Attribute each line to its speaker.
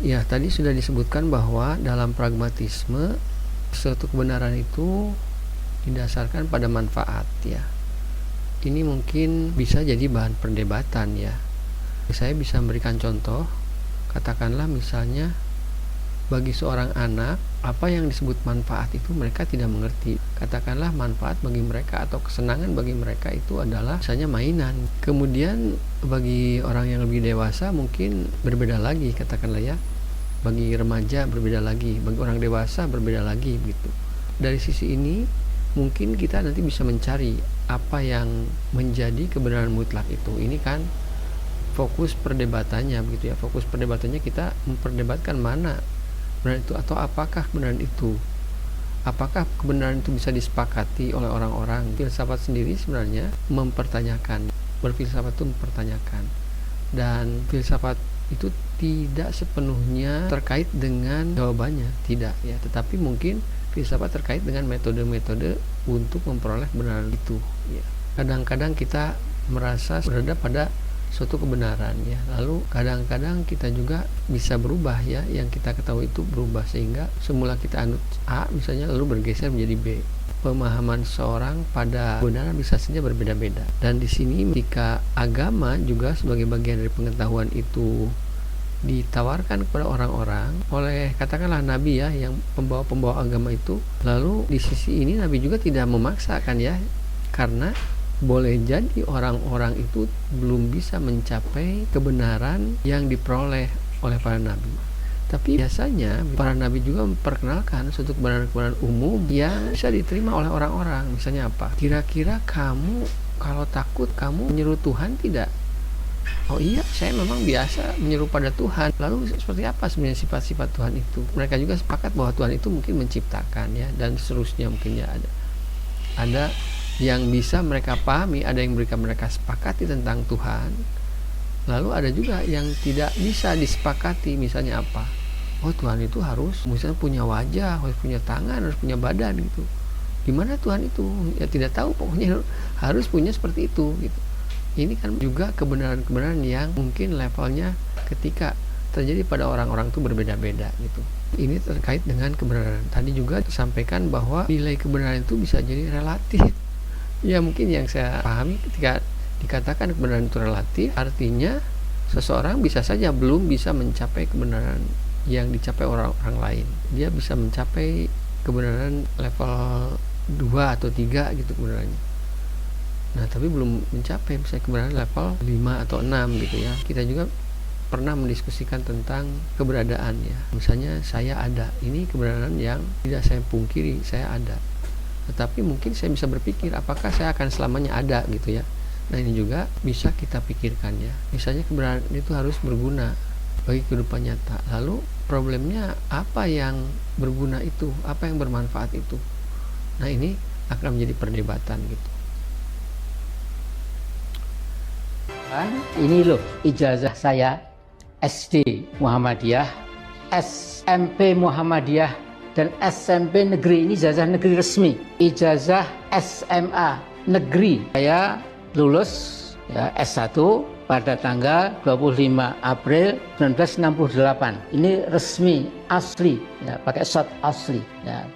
Speaker 1: Ya tadi sudah disebutkan bahwa dalam pragmatisme suatu kebenaran itu didasarkan pada manfaat ya. Ini mungkin bisa jadi bahan perdebatan ya. Saya bisa memberikan contoh, katakanlah misalnya bagi seorang anak, apa yang disebut manfaat itu mereka tidak mengerti. Katakanlah manfaat bagi mereka atau kesenangan bagi mereka itu adalah misalnya mainan. Kemudian bagi orang yang lebih dewasa mungkin berbeda lagi, katakanlah ya. Bagi remaja berbeda lagi, bagi orang dewasa berbeda lagi gitu. Dari sisi ini mungkin kita nanti bisa mencari apa yang menjadi kebenaran mutlak itu. Ini kan fokus perdebatannya begitu ya. Fokus perdebatannya kita memperdebatkan mana kebenaran itu atau apakah kebenaran itu. Apakah kebenaran itu bisa disepakati oleh orang-orang? Filsafat sendiri sebenarnya mempertanyakan. Berfilsafat itu mempertanyakan. Dan filsafat itu tidak sepenuhnya terkait dengan jawabannya, tidak ya, tetapi mungkin filsafat terkait dengan metode-metode untuk memperoleh kebenaran itu ya. Kadang-kadang kita merasa berada pada suatu kebenaran ya, lalu kadang-kadang kita juga bisa berubah ya, yang kita ketahui itu berubah sehingga semula kita anut A misalnya lalu bergeser menjadi B. Pemahaman seorang pada kebenaran bisa saja berbeda-beda, dan di sini ketika agama juga sebagai bagian dari pengetahuan itu ditawarkan kepada orang-orang oleh katakanlah nabi ya, yang pembawa-pembawa agama itu, lalu di sisi ini nabi juga tidak memaksakan ya, karena boleh jadi orang-orang itu belum bisa mencapai kebenaran yang diperoleh oleh para nabi. Tapi biasanya para nabi juga memperkenalkan suatu kebenaran-kebenaran umum yang bisa diterima oleh orang-orang. Misalnya apa? Kira-kira kamu kalau takut kamu menyeru Tuhan tidak? Oh iya, saya memang biasa menyeru pada Tuhan. Lalu seperti apa sebenarnya sifat-sifat Tuhan itu? Mereka juga sepakat bahwa Tuhan itu mungkin menciptakan ya, dan seterusnya mungkin ya, ada yang bisa mereka pahami, ada yang mereka sepakati tentang Tuhan. Lalu ada juga yang tidak bisa disepakati, misalnya apa? Oh, Tuhan itu harus misalnya punya wajah, harus punya tangan, harus punya badan gitu. Gimana Tuhan itu? Ya tidak tahu, pokoknya harus punya seperti itu gitu. Ini kan juga kebenaran-kebenaran yang mungkin levelnya ketika terjadi pada orang-orang itu berbeda-beda gitu. Ini terkait dengan kebenaran. Tadi juga disampaikan bahwa nilai kebenaran itu bisa jadi relatif. Ya mungkin yang saya pahami ketika dikatakan kebenaran itu relatif, artinya seseorang bisa saja belum bisa mencapai kebenaran yang dicapai orang-orang lain. Dia bisa mencapai kebenaran level 2 atau 3 gitu kebenarannya. Nah, tapi belum mencapai misalnya kebenaran level 5 atau 6 gitu ya. Kita juga pernah mendiskusikan tentang keberadaan ya. Misalnya saya ada, ini kebenaran yang tidak saya pungkiri, saya ada. Tetapi mungkin saya bisa berpikir apakah saya akan selamanya ada gitu ya. Nah, ini juga bisa kita pikirkan ya. Misalnya kebenaran itu harus berguna bagi kehidupan nyata. Lalu problemnya apa yang berguna itu, apa yang bermanfaat itu. Nah, ini akan menjadi perdebatan gitu.
Speaker 2: Ini loh ijazah saya SD Muhammadiyah, SMP Muhammadiyah, dan SMP negeri. Ini ijazah negeri resmi. Ijazah SMA negeri. Saya lulus ya, S1 pada tanggal 25 April 1968. Ini resmi, asli ya, pakai shot asli ya.